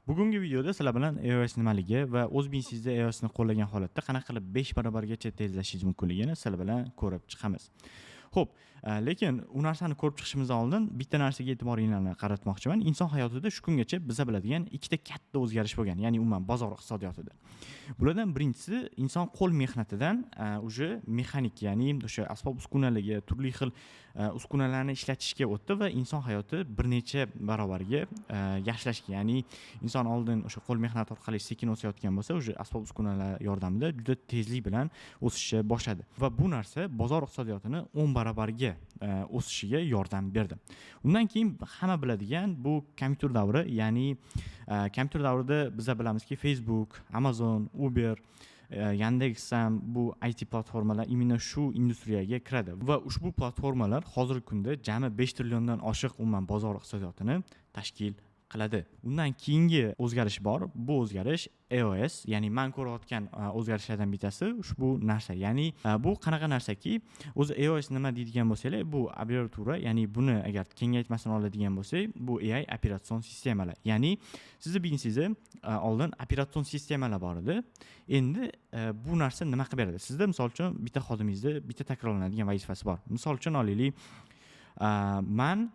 Bugungi videoda sizlar bilan iOS nimaligi va o'zbingizda iOS ni qo'llagan holatda qanaqa qilib 5 barobargacha tezlashishingiz mumkinligini sizlar bilan ko'rib chiqamiz. Xo'p, lekin u narsani ko'rib chiqishimizdan oldin bitta narsaga e'tiboringlarni qaratmoqchiman. Inson hayotida shu kungacha biza biladigan ikkita katta o'zgarish bo'lgan, ya'ni umuman bozor iqtisodiyotida. Bulardan birinchisi inson qo'l mehnatidan uje mexanik, ya'ni o'sha asbob-uskunalarga, turli xil uskunalarni ishlatishga o'tdi va inson hayoti bir necha barobarga yaxshilashgan. Ya'ni inson oldin o'sha qo'l mehnati orqali sekin o'sayotgan bo'lsa, o'sha asbob-uskunalar yordamida juda tezlik bilan o'sishga boshladi. Va bu narsa bozor iqtisodiyotini 10 barobarga o'sishiga yordam berdi. Undan keyin hamma biladigan bu kompyuter davri, ya'ni kompyuter davrida biz bilamizki Facebook, Amazon, Uber, Yandex ham bu IT platformalar imенно shu industriyaga kiradi va ushbu platformalar hozirgi kunda jami 5 trilliondan oshiq umuman bozor iqtisodiyotini tashkil qiladi. Undan keyingi o'zgarish bor. Bu o'zgarish iOS, ya'ni men ko'rayotgan o'zgarishlardan bittasi ushbu narsa. Ya'ni bu qanaqa narsaki, o'zi iOS nima deydigan bo'lsanglar, bu abreviatura, ya'ni buni agar kengaytmasini oladigan bo'lsak, bu AI operatsion sistemalar. Ya'ni sizni bilingizda oldin operatsion sistemalar bor edi. Endi bu narsa nima qilib beradi? Sizda misol uchun bitta xodimingizda bitta takrorlanadigan vazifasi bor. Misol uchun olaylik, men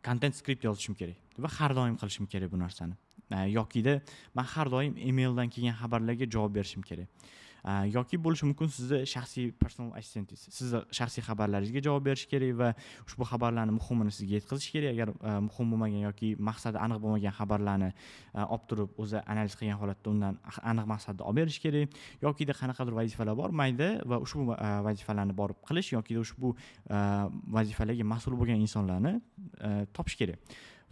content script yozishim kerak va har doim qilishim kerak bu narsani. Yokida men har doim emaildan kelgan xabarlarga javob berishim kerak. Yoki bo'lishi mumkin sizni shaxsiy personal assistentingiz. Sizni shaxsiy xabarlaringizga javob berish kerak va ushbu xabarlarni muhimini sizga yetkazish kerak. Agar muhim bo'lmagan yoki maqsadi aniq bo'lmagan xabarlarni olib turib o'zi analiz qilgan holatda undan aniq maqsadni olib berish kerak. Yokida qanaqadir vazifalar bor, mayda va ushbu vazifalarni borib qilish yokida ushbu vazifalarga mas'ul bo'lgan insonlarni topish kerak.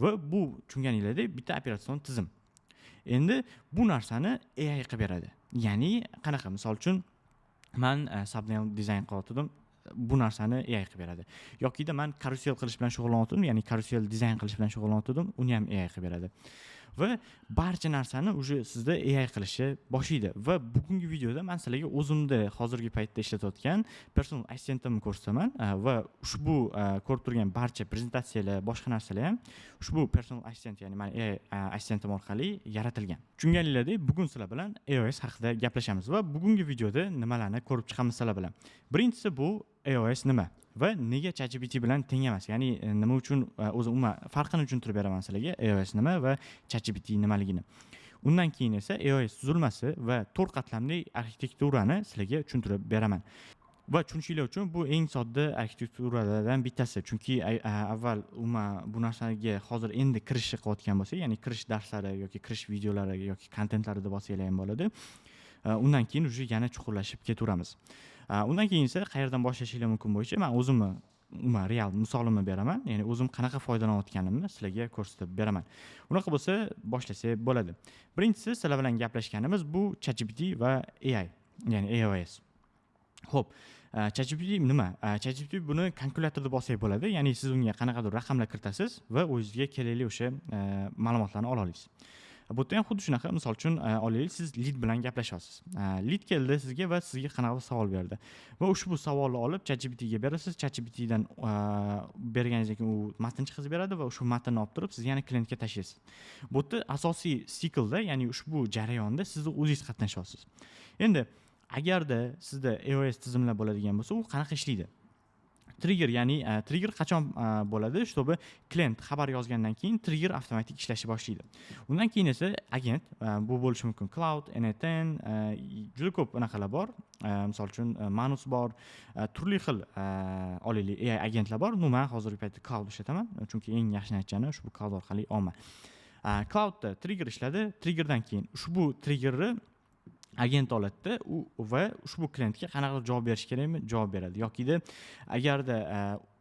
Va bu tushunganinglardek bitta operatsion tizim. Endi bu narsani AI qilib beradi. Ya'ni qanaqa, misol uchun men thumbnail dizayn qilayotgandim, bu narsani AI qilib beradi. Yokida men karusel qilish bilan shug'ullanayotgandim, ya'ni karusel dizayn qilish bilan shug'ullanayotgandim, uni ham AI qilib beradi. Va barcha narsani uje sizda AI qilishi boshlaydi. Va bugungi videoda men sizlarga o'zimda hozirgi paytda ishlatayotgan personal assistentimni ko'rsataman va ushbu ko'rib turgan barcha prezentatsiyalar, boshqa narsalar ham ushbu personal assistent, ya'ni men AI assistentim orqali yaratilgan. Tushunganinglardek, bugun sizlar bilan iOS haqida gaplashamiz va bugungi videoda nimalarni ko'rib chiqamiz sizlar bilan. Birinchisi bu iOS nima va nega ChatGPT bilan teng emas? Ya'ni nima uchun o'zi umuman farqini tushuntirib beraman sizlarga, iOS nima va ChatGPT nimaligini. Undan keyin esa iOS tuzilmasi va 4 qatlamli arxitekturani sizlarga tushuntirib beraman. Va tushunishinglar uchun bu eng sodda arxitekturalardan bittasi. Chunki avval bu narsaga hozir endi kirish qilayotgan bo'lsa, ya'ni kirish darslari yoki kirish videolari yoki kontentlarida bo'lsanglar ham bo'ladi. Undan keyin uje yana chuqurlashib ketaveramiz. Undan keyin esa qayerdan boshlashinglar mumkin bo'yicha men o'zimni real misolimni beraman. Ya'ni o'zim qanaqa foydalanayotganimni sizlarga ko'rsatib beraman. Unaqa bo'lsa boshlasak bo'ladi. Birinchisi sizlar bilan gaplashganimiz bu ChatGPT va AI, ya'ni iOS. Xo'p, ChatGPT nima? ChatGPT buni kalkulyatorda bossak bo'ladi. Ya'ni siz unga qanaqadir raqamlar kiritasiz va o'zingizga kerakli o'sha ma'lumotlarni ola olasiz. Bu yerda ham xuddi shunaqa, misol uchun olaylik, siz lead bilan gaplashyapsiz. Lead keldi sizga va sizga qanaqa savol berdi. Va ushbu savolni olib ChatGPT ga berasiz. ChatGPT dan berganingizdan keyin u matn chiqarib beradi va ushbu matnni olib turib siz yana klientga tashlaysiz. Bu yerda asosiy siklda, ya'ni ushbu jarayonda siz o'zingiz qatnashyapsiz. Endi agarda sizda iOS tizimlar bo'ladigan bo'lsa, u qanaqa ishlaydi? Trigger, ya'ni trigger qachon bo'ladi? Чтобы klient xabar yozgandan keyin trigger avtomatik ishlashni boshlaydi. Undan keyin esa agent, bu bo'lishi mumkin Cloud, N10, juda ko'p anaqalar bor. Misol uchun Manus bor, turli xil olaylik AI agentlar bor. Men hozirgi paytda Cloud ishlataman, chunki eng yaxshini aytgani ushbu Cloud orqali olman. Cloudda trigger ishladi, triggerdan keyin ushbu triggerni agent oladida va ushbu klientga qanaqa javob berish kerakmi? Javob beradi. Yokida agarda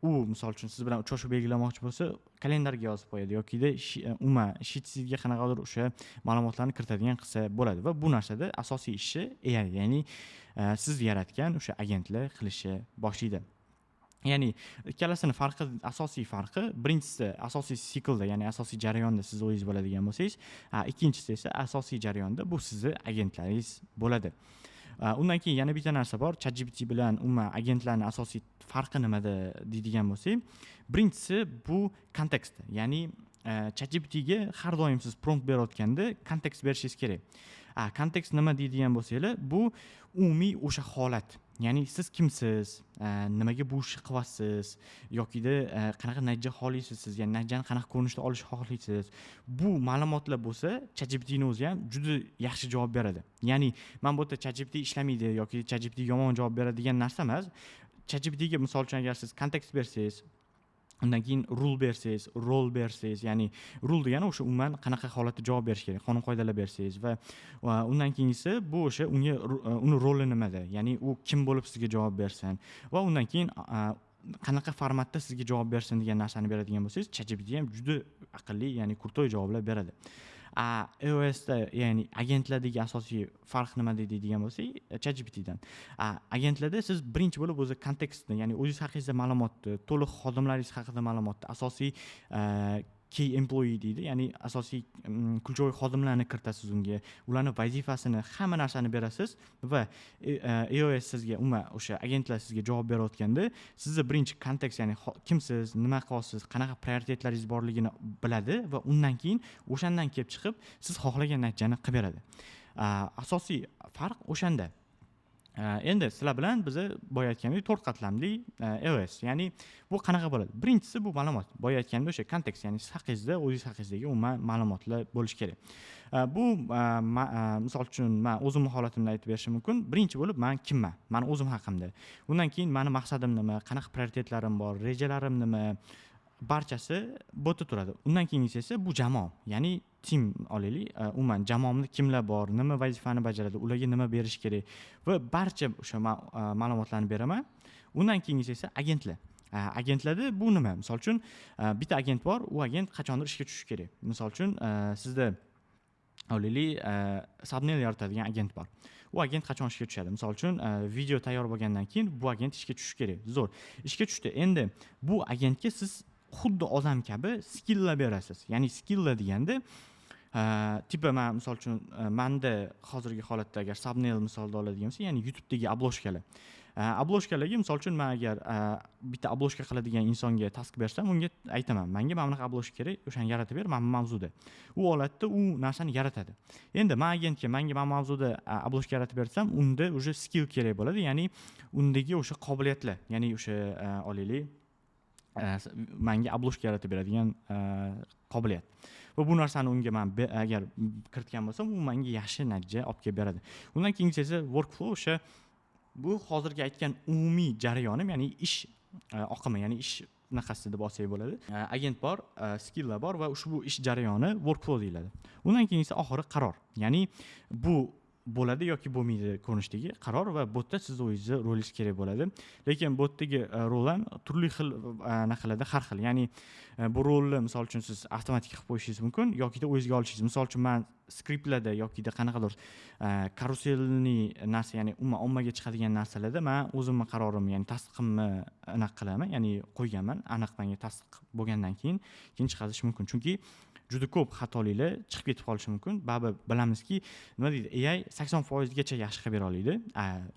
u misol uchun siz bilan uchrashuv belgilamoqchi bo'lsa, kalendarga yozib qo'yadi yokida sheetsizga qanaqadir o'sha ma'lumotlarni kiritadigan qilsa bo'ladi va bu narsada asosiy ishi AI, ya'ni siz yaratgan o'sha agentlar qilishi boshlaydi. Ya'ni ikkalasini asosiy farqi, birinchisi asosiy siklda, ya'ni asosiy jarayonda siz o'zingiz bo'ladigan bo'lsangiz, ikkinchisi esa asosiy jarayonda bu sizni agentlaringiz bo'ladi. Undan keyin yana bitta narsa bor. ChatGPT bilan umuman agentlarning asosiy farqi nimada deydigan bo'lsak, birinchisi bu kontekst. Ya'ni ChatGPTga har doim siz prompt berayotganda kontekst berishingiz kerak. Kontekst nima deydigan bo'lsanglar, bu umumiy o'sha holat. Ya'ni siz kimsiz, nimaga bu ishni qilyapsiz, yokida qanaqa najja xohlaysiz siz, ya'ni najjani qanaqa ko'rinishda olishni xohlaysiz. Bu ma'lumotlar bo'lsa, ChatGPTning o'zi ham juda yaxshi javob beradi. Ya'ni men bu yerda ChatGPT ishlamaydi yoki ChatGPT yomon javob beradi degan narsa emas. ChatGPTga misol uchun agar siz kontekst bersangiz, undan keyin rule bersangiz, rol bersangiz, ya'ni rule degani o'sha umuman qanaqa holatda javob berish kerak, qonun qoidalar bersangiz va undan keyingisi bu o'sha unga uni roli nimada, ya'ni u kim bo'lib sizga javob bersin va undan keyin qanaqa formatda sizga javob bersin degan narsani beradigan bo'lsangiz, ChatGPT ham juda aqlli, ya'ni kurtoy javoblar beradi. iOSda ya'ni agentlardagi asosiy farq nima deydigan bo'lsak, ChatGPTdan. Agentlarda siz birinchi bo'lib o'zi kontekstni, ya'ni o'zingiz haqingizda ma'lumotni, to'liq xodimlaringiz haqida ma'lumotni, asosiy key employee deydi, ya'ni asosiy kulchovoy xodimlarni kiritasiz unga, ularni vazifasini, hamma narsani berasiz va iOS sizga o'sha agentlar sizga javob berayotganda sizni birinchi kontekst, ya'ni kimsiz, nima qilyapsiz, qanaqa prioritetlaringiz borligini biladi va undan keyin o'shandan kelib chiqib siz xohlagan natijani qilib beradi. Asosiy farq o'shanda. Endi sizlar bilan biz boya aytgandek 4 qatlamli iOS, ya'ni bu qanaqa bo'ladi? Birinchisi bu ma'lumot. Boya aytgandek o'sha kontekst, ya'ni siz haqingizda, o'zingiz haqingizdagi umuman ma'lumotlar bo'lishi kerak. Bu misol uchun men o'zimning holatimni aytib berishim mumkin. Birinchi bo'lib men kimman? Meni o'zim haqimda. Undan keyin meni maqsadim nima, qanaqa prioritetlarim bor, rejalarim nima, barchasi bu yerda turadi. Undan keyingisi esa bu jamoa, ya'ni team olaylik, umuman jamoamda kimlar bor, nima vazifani bajaradi, ularga nima berish kerak va barcha o'sha ma'lumotlarni beraman. Undan keyingisi esa agentlar. Agentlarda bu nima? Misol uchun bitta agent bor, u agent qachondir ishga tushishi kerak. Misol uchun sizda olaylik thumbnail yaratadigan agent bor. U agent qachon ishga tushadi? Misol uchun video tayyor bo'lgandan keyin bu agent ishga tushishi kerak. Zo'r. Ishga tushdi. Endi bu agentga siz xuddi odam kabi skilllar berasiz. Ya'ni skilllar deganda tipa men misol uchun menda hozirgi holatda agar thumbnail misolda oladigan bo'lsak, ya'ni YouTube'dagi obloshkalar. Obloshkalarga misol uchun men agar bitta obloshka qiladigan insonga task bersam, unga aytaman, menga mana bunaqa obloshka kerak, o'shani yaratib ber, mana bu mavzuda. U holatda u narsani yaratadi. Endi men agentga menga mana mavzuda obloshka yaratib bersam, unda o'sha skill kerak bo'ladi, ya'ni undagi o'sha qobiliyatlar, ya'ni o'sha olaylik menga obloshka yaratib beradigan qobiliyat. Va bu narsani unga men agar kiritgan bo'lsam, u menga yaxshi natija olib kelib beradi. Undan keyingisi esa workflow, o'sha bu hozirgi aytgan umumiy jarayonim, ya'ni ish oqimi, ya'ni ish naqasida deb olsak bo'ladi. Agent bor, skilllar bor va ushbu ish jarayoni workflow deyiladi. Undan keyingisi oxiri qaror. Ya'ni bu bo'ladi yoki bo'lmaydi ko'rinishdagi qaror va bu yerda siz o'zingizni rolingiz kerak bo'ladi. Lekin bu yerdagi rol ham turli xil narxlarda har xil. Ya'ni bu rolni misol uchun siz avtomatik qilib qo'yishingiz mumkin yokida o'zingizga olishingiz. Misol uchun men skriptlarda yokida qanaqadir karuselni narsa, ya'ni ommaga chiqadigan narsalarda men o'zimning qarorimni, ya'ni tasdiqimni aniq qilaman, ya'ni qo'yganman. Aniq menga tasdiq bo'lgandan keyin chiqarish mumkin. Chunki juda ko'p xatoliklar chiqib ketib qolishi mumkin. Baribir bilamizki, nima deydi, AI 80% gacha yaxshi qilib bera oladi.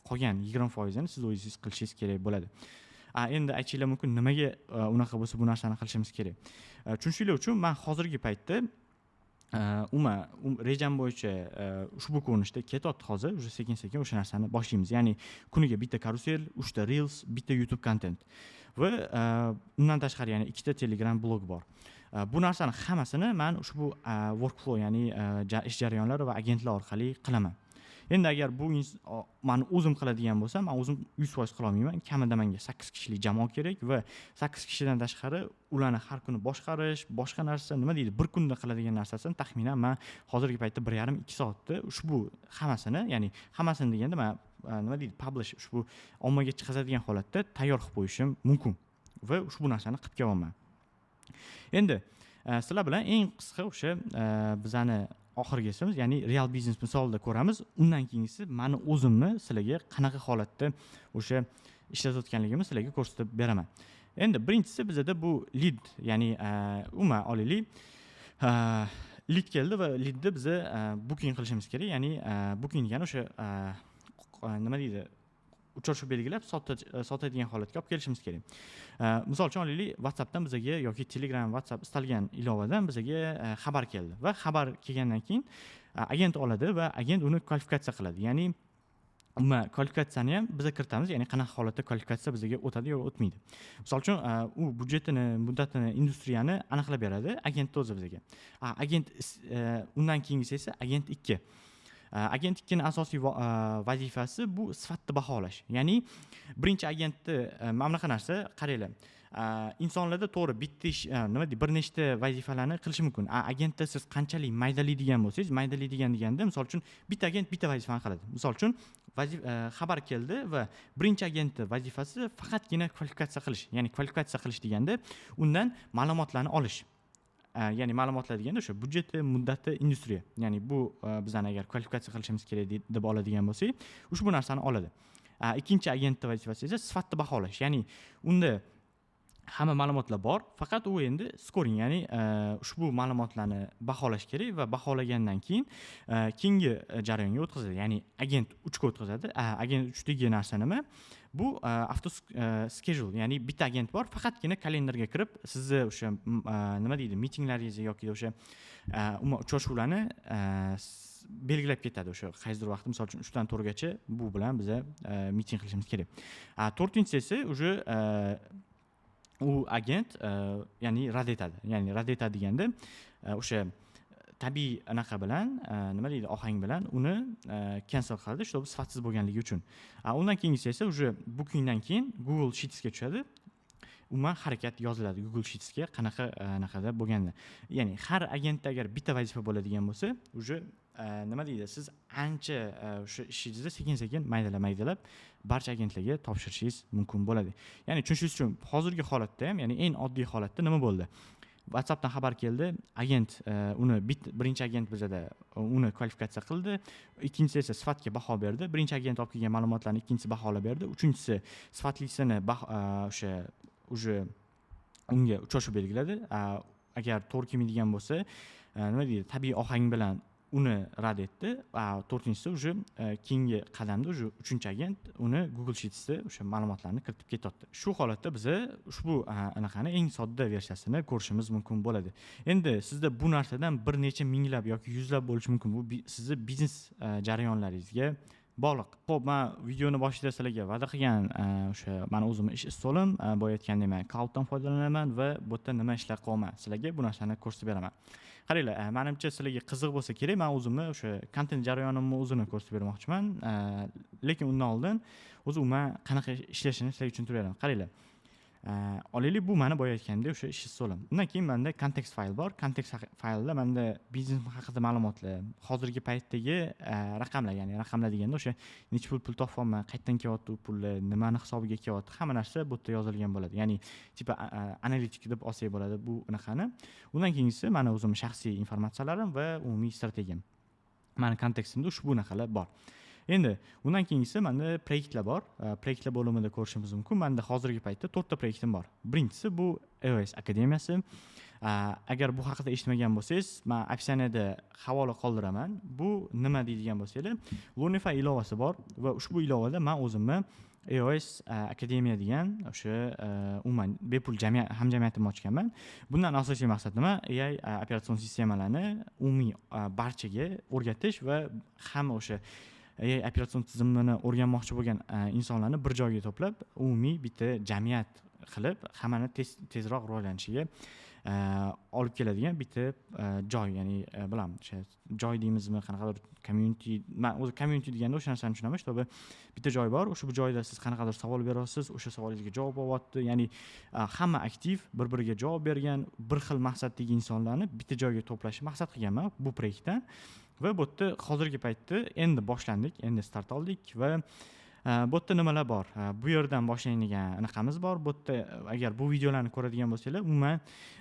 Qolgan 20% ni siz o'zingiz qilishingiz kerak bo'ladi. Endi aytishinglar mumkin, nimaga unaqa bo'lsa bu narsani qilishimiz kerak? Tushunishinglar uchun men hozirgi paytda rejam bo'yicha ushbu ko'rinishda ketyapti hozir, уже sekin-sekin o'sha narsani boshlaymiz. Ya'ni kuniga bitta karusel, 3 ta reels, bitta YouTube content va undan tashqari yana 2 ta Telegram blog bor. Bu narsani hammasini men ushbu workflow, ya'ni ish jarayonlari va agentlar orqali qilaman. Endi agar bu men o'zim qiladigan bo'lsam, men o'zim 100% qila olmayman. Kamida menga 8 kishilik jamoa kerak va 8 kishidan tashqari ularni har kuni boshqarish, boshqa narsa, nima deydi, bir kunda qiladigan narsasini taxminan men hozirgi paytda 1,5-2 soatda ushbu hammasini, ya'ni hammasini deganda men nima deydi, publish, ushbu ommaga chiqazadigan holatda tayyor qilib qo'yishim mumkin va ushbu narsani qilib kelaman. Endi sizlar bilan eng qisqa o'sha bizani oxirgisimiz, ya'ni real biznes misolida ko'ramiz. Undan keyingisi meni o'zimni sizlarga qanaqa holatda o'sha ishlatayotganligimni sizlarga ko'rsatib beraman. Endi birinchisi bizda bu lead, ya'ni umuman olaylik, lead keldi va leadni biz booking qilishimiz kerak. Ya'ni booking degani o'sha nima deydi, uchrashuv belgilab sotadigan holatga olib kelishimiz kerak. Misol uchun olaylik, WhatsAppdan bizga yoki Telegram, WhatsApp istalgan ilovadan bizga xabar keldi va xabar kelgandan keyin agent oladi va agent uni kvalifikatsiya qiladi. Ya'ni umuman kvalifikatsiyani ham biz kiritamiz, ya'ni qanaqa holatda kvalifikatsiya bizga o'tadi yo o'tmaydi. Misol uchun u budjetini, muddatini, industriyani aniqlab beradi agent o'zi bizga. Agent undan keyingisi esa agent 2. Agent 2 ning asosiy vazifasi bu sifatni baholash. Ya'ni birinchi agentni mana bunaqa narsa, qaranglar. Insonlarda to'g'ri bitta ish, nima deydi, bir nechta vazifalarni qilishi mumkin. Agentda siz qanchalik maydalaydigan bo'lsangiz, maydalaydigan deganda, misol uchun bitta agent bitta vazifani qiladi. Misol uchun xabar keldi va birinchi agentning vazifasi faqatgina kvalifikatsiya qilish. Ya'ni kvalifikatsiya qilish deganda undan ma'lumotlarni olish. Ya'ni ma'lumotlar deganda o'sha budjeti, muddati, industriya. Ya'ni bu bizani agar kvalifikatsiya qilishimiz kerak deb oladigan bo'lsak, ushbu narsani oladi. Ikkinchi agentning vazifasi esa sifatni baholash. Ya'ni unda hamma ma'lumotlar bor, faqat u endi scoring, ya'ni ushbu ma'lumotlarni baholash kerak va baholagandan keyin keyingi jarayonga o'tkazadi. Ya'ni agent 3 ga o'tkazadi. Agent 3 dagi narsa nima? Bu auto schedule, ya'ni bitta agent bor, faqatgina kalendarga kirib, sizni o'sha nima deydi, mitinglaringizni yoki o'sha umuman uchrashuvlarni belgilab ketadi. O'sha qaysidir vaqt, misol uchun 3 dan 4 gacha bu bilan biz miting qilishimiz kerak. To'rtinchisi esa o'sha u agent ya'ni rad etadi. Ya'ni rad etadi deganda o'sha tabiiy anaqa bilan, nima deydi, ohang bilan uni cancel qiladi, shu sifatsiz bo'lganligi uchun. Undan keyingisi esa o'sha bookingdan keyin Google Sheetsga tushadi. Umuman harakat yoziladi Google Sheetsga qanaqa anaqada bo'lganda. Ya'ni har agentda agar bitta vazifa bo'ladigan bo'lsa, o'sha nima deydi, siz ancha o'sha ishingizni sekin-sekin maydalab barcha agentlarga topshirishingiz mumkin bo'ladi. Ya'ni tushunishingiz uchun hozirgi holatda ham, ya'ni eng oddiy holatda nima bo'ldi? WhatsAppdan xabar keldi, agent uni birinchi agent bizada uni kvalifikatsiya qildi, ikkinchisi esa sifatga baho berdi. Birinchi agent olib kelgan ma'lumotlarni ikkinchisi baholab berdi, uchinchisi sifatlisini o'sha unga uchrashuv belgiladi. Agar to'g'ri kelmaydigan bo'lsa, nima deydi, tabiiy ohang bilan uni rad etdi. To'rtinchisi o'sha keyingi qadamda o'sha uchinchi agent uni Google Sheets'da o'sha ma'lumotlarni kiritib ketyapti. Shu holatda biz ushbu anaqani eng sodda versiyasini ko'rishimiz mumkin bo'ladi. Endi sizda bu narsadan bir necha minglab yoki yuzlab bo'lishi mumkin. Bu sizni biznes jarayonlaringizga bog'liq. Xo'p, men videoni boshida sizlarga va'da qilgan o'sha meni o'zimni ish ustolim, boya aytgandek men clouddan foydalanaman va bu yerda nima ishlar qilaman, sizlarga bu narsani ko'rsatib beraman. Qaranglar, menimcha sizlarga qiziq bo'lsa kerak, men o'zimni o'sha kontent jarayonimni o'zini ko'rsatib bermoqchiman. Lekin undan oldin o'zi umuman qanaqa ishlashini sizlarga tushuntirib beraman. Qaranglar. Olaylik, bu meni boya aytgandek o'sha ish ustolim. Undan keyin menda kontekst fayl bor. Kontekst faylda menda biznes haqida ma'lumotlar, hozirgi paytdagi raqamlar, ya'ni raqamlar deganda o'sha necha pul topganman, qayerdan kelyapti u pullar, nimani hisobiga kelyapti, hamma narsa bu yerda yozilgan bo'ladi. Ya'ni tipa analitik deb olsak bo'ladi bu anaqani. Undan keyingisi meni o'zimning shaxsiy informatsiyalarim va umumiy strategiyam. Meni kontekstimda ushbu narsalar bor. Endi undan keyingisi menda proyektlar bor. Proyektlar bo'limida ko'rishimiz mumkin. Menda hozirgi paytda 4 ta proyektim bor. Birinchisi bu iOS akademiyasi. Agar bu haqida eshitmagan bo'lsangiz, men opsiyada havola qoldiraman. Bu nima deydigan bo'lsanglar, Lunify ilovasi bor va ushbu ilovada men o'zimni iOS akademiya degan o'sha umuman bepul hamjamiyatimni ochganman. Bundan asosiy maqsad nima? AI operatsion sistemalarni umumiy barchaga o'rgatish va hamma o'sha AI operatsion tizimini o'rganmoqchi bo'lgan insonlarni bir joyga to'plab, umumiy bitta jamiyat qilib, hammani tezroq rivojlanishiga olib keladigan bitta joy, ya'ni bilaman, o'sha joy deymizmi, qanaqadir community, men o'zi community deganda o'sha narsani tushunaman. Shu bitta joy bor, o'sha joyda siz qanaqadir savol berasiz, o'sha savolingizga javob olyapti. Ya'ni hamma aktiv, bir-biriga javob bergan, bir xil maqsaddagi insonlarni bitta joyga to'plashni maqsad qilganman bu proyektdan. Va bu yerda hozirgi paytda endi boshlandik, endi start oldik va bu yerda nimalar bor? Bu yerdan boshlanadigan anaqamiz bor. Bu yerda agar bu videolarni ko'radigan bo'lsanglar, umuman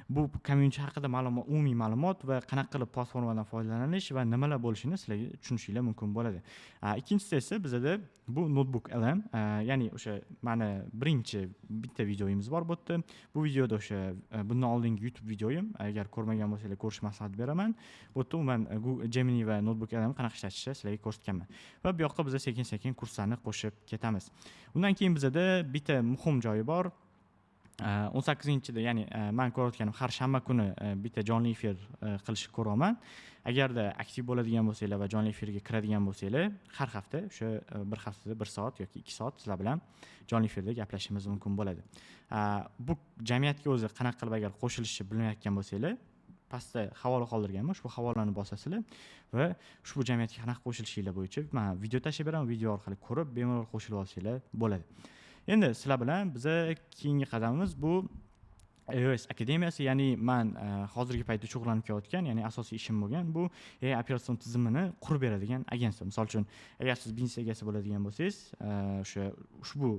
bu community haqida ma'lumot, umumiy ma'lumot va qanaqa qilib platformadan foydalanish va nimalar bo'lishini sizlarga tushunishinglar mumkin bo'ladi. Ikkinchisi esa bizda bu notebook LM, ya'ni o'sha meni birinchi bitta videoyimiz bor bu yerda. Bu videoda o'sha bundan oldingi YouTube videoyim, agar ko'rmagan bo'lsanglar ko'rish maslahat beraman. Bu yerda umuman Gemini va notebook LM qanaqa ishlatishni sizlarga ko'rsatganman. Va bu yoqqa biz sekin-sekin kurslarni qo'shib ketamiz. Undan keyin bizada bitta muhim joyi bor. 18-da, ya'ni men ko'rayotganim har shanba kuni bitta jonli efir qilishni ko'raman. Agarda aktiv bo'ladigan bo'lsanglar va jonli efirga kiradigan bo'lsanglar, har hafta o'sha bir haftada 1 soat yoki 2 soat sizlar bilan jonli efirda gaplashishimiz mumkin bo'ladi. Bu jamiyatga o'zi qanaqa qilib agar qo'shilishni bilmayotgan bo'lsanglar, pastda havola qoldirganman, ushbu havolani bosasizlar va ushbu jamiyatga qanaqa qo'shilishinglar bo'yicha men video tashlab beraman, video orqali ko'rib bemalol qo'shilib olsanglar bo'ladi. Endi sizlar bilan biza keyingi qadamimiz bu iOS akademiyasi, ya'ni men hozirgi paytda shug'ullanib kelayotgan, ya'ni asosiy ishim bo'lgan bu AI operatsion tizimini qurib beradigan agentство. Misol uchun, agar siz biznes egasi bo'ladigan bo'lsangiz, ushbu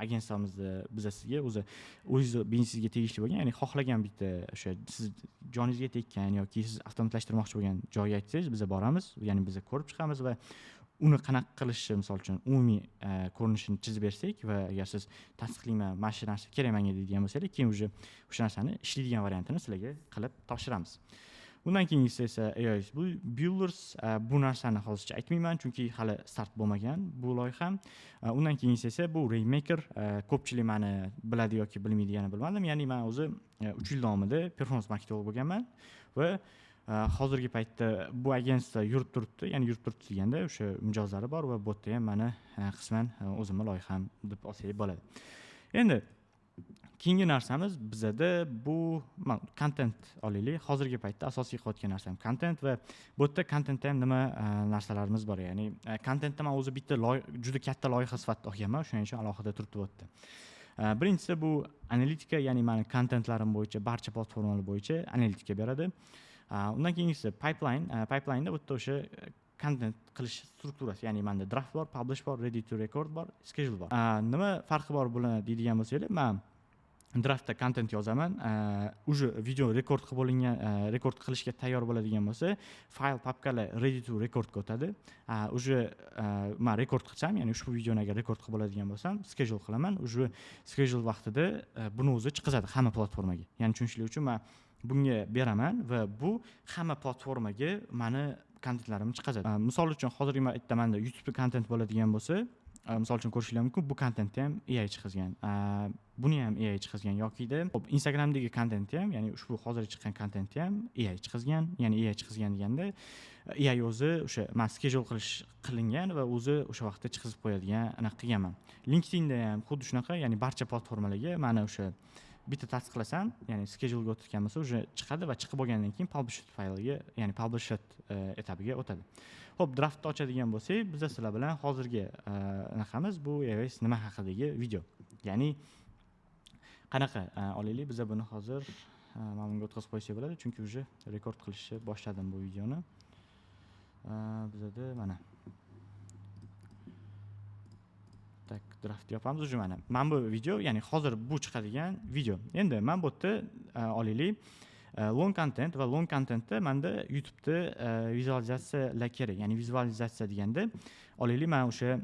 agentsiyamizda biza sizga o'zingiz biznesingizga tegishli bo'lgan, ya'ni xohlagan bitta o'sha siz joningizga tekkan yoki siz avtomatlashtirmoqchi bo'lgan joyga aytsangiz, biza boramiz, ya'ni biza ko'rib chiqamiz va uni qanaqa qilishni, misol uchun umumiy ko'rinishini chizib bersak va agar siz tasdiqlayman, mana shu narsa kerak menga deydigan bo'lsangiz, keyin o'sha narsani ishlaydigan variantini sizlarga qilib topshiramiz. Bundan keyingisi esa AI Builders. Bu narsani hozircha aytmayman, chunki hali start bo'lmagan bu loyiham. Undan keyingisi esa bu Rainmaker. Ko'pchilik meni biladi yoki bilmaydigini bilmadim. Ya'ni men o'zi 3 yil davomida performance marketing bo'lganman va hozirgi paytda bu agentство yurib turibdi. Ya'ni yurib turibdi deganda o'sha mijozlari bor va bu yerda ham meni qisman o'zimning loyiham deb olsak bo'ladi. Endi keyingi narsamiz bizada bu content olaylik. Hozirgi paytda asosiy qilayotgan narsam content va bu yerda contentda ham nima narsalarimiz bor. Ya'ni contentda men o'zi bitta juda katta loyiha sifatida olganman, shuning uchun alohida turibdi bu yerda. Birinchisi bu analitika, ya'ni meni contentlarim bo'yicha barcha platformalar bo'yicha analitika beradi. Undan keyingisi pipeline. Pipeline'da bu yerda o'sha content qilish strukturasi, ya'ni menda draft bor, publish bor, ready to record bor, schedule bor. Nima farqi bor bular deydigan bo'lsangiz, men draftda content yozaman, уже video rekord qilib bo'lingan, rekord qilishga tayyor bo'ladigan bo'lsa, fayl papkalar ready to record ga o'tadi. Уже men rekord qilsam, ya'ni ushbu videoni agar rekord qilib bo'ladigan bo'lsam, schedule qilaman. Уже schedule vaqtida buni o'zi chiqazadi hamma platformaga. Ya'ni tushunishlik uchun men bunga beraman va bu hamma platformaga meni kontentlarimni chiqazadi. Misol uchun hozirgi menda YouTube'da kontent bo'ladigan bo'lsa, misol uchun ko'rishingiz mumkin, bu kontentni ham AI chiqazgan. Buni ham AI chiqazgan yokida Instagramdagi kontentni ham, ya'ni ushbu hozir chiqqan kontentni ham AI chiqazgan. Ya'ni AI chiqazgan deganda AI o'zi o'sha men schedule qilingan va o'zi o'sha vaqtda chiqazib qo'yadigan anaqa qilganman. LinkedInda ham xuddi shunaqa, ya'ni barcha platformalarga mana o'sha bitta tasdiqlasam, ya'ni schedule ga o'tgan bo'lsa, o'sha chiqadi va chiqib bo'lgandan keyin publish fayliga, ya'ni publish etabiga o'tadi. Xo'p, draftni ochadigan bo'lsak, biz sizlar bilan hozirgi anaqamiz bu iOS nima haqidagi video. Ya'ni qanaqa olaylik, biz buni hozir mana bunga o'tkazib qo'ysak bo'ladi, chunki уже rekord qilishni boshladim bu videoni. Bizda mana tak draft yapamiz уже mana. Men bu video, ya'ni hozir bu chiqadigan video. Endi men bu yerda olaylik long content va long contentda menda YouTube'da vizualizatsiyalar kerak. Ya'ni vizualizatsiya deganda olaylik, men o'sha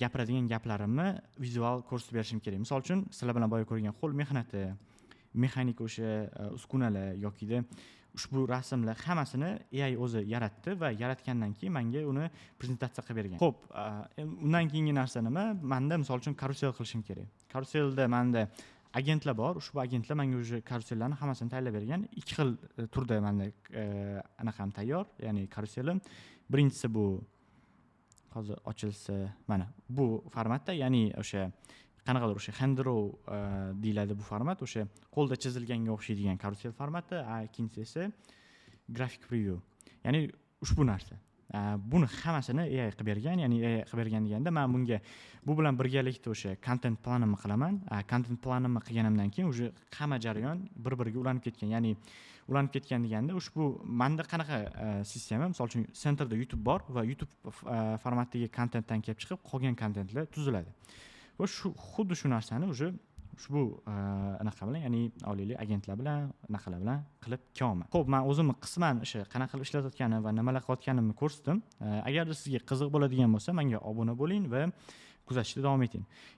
gapiradigan gaplarimni vizual ko'rsatib berishim kerak. Misol uchun, sizlar bilan boya ko'rgan qo'l mehnati, mexanik o'sha uskunalar yokida ushbu rasmlar hammasini AI o'zi yaratdi va yaratgandan keyin menga uni prezentatsiya qilib bergan. Xo'p, undan keyingi narsa nima? Menda misol uchun karusel qilishim kerak. Karuselda menda agentlar bor. Ushbu agentlar menga o'sha karusellarni hammasini tayyorlab bergan. Ikki xil turda menda anaqam tayyor, ya'ni karuselim. Birinchisi bu hozir ochilsa, mana bu formatda, ya'ni o'sha qanaqadir o'sha hand-draw deyiladi bu format, o'sha qo'lda chizilganga o'xshaydigan karusel formati. Ikkinchisi esa graphic preview. Ya'ni ushbu narsa. Buni hammasini AI qilib bergan, ya'ni AI qilib bergan deganda men bunga bu bilan birgalikda o'sha content planimni qilaman. Content planimni qilganimdan keyin o'sha hamma jarayon bir-biriga ulanib ketgan. Ya'ni ulanib ketgan deganda ushbu menda qanaqa sistema, misol uchun centerda YouTube bor va YouTube formatdagi contentdan kelib chiqib qolgan contentlar tuziladi. Va xuddi shu narsani o'sha ushbu anaqa bilan, ya'ni olaylik agentlar bilan, anaqalar bilan qilib kelaman. Xo'p, men o'zimni qisman o'sha qanaqa qilib ishlatayotganim va nimalar qilayotganimni ko'rsatdim. Agarda sizga qiziq bo'ladigan bo'lsa, menga obuna bo'ling va kuzatishda davom eting.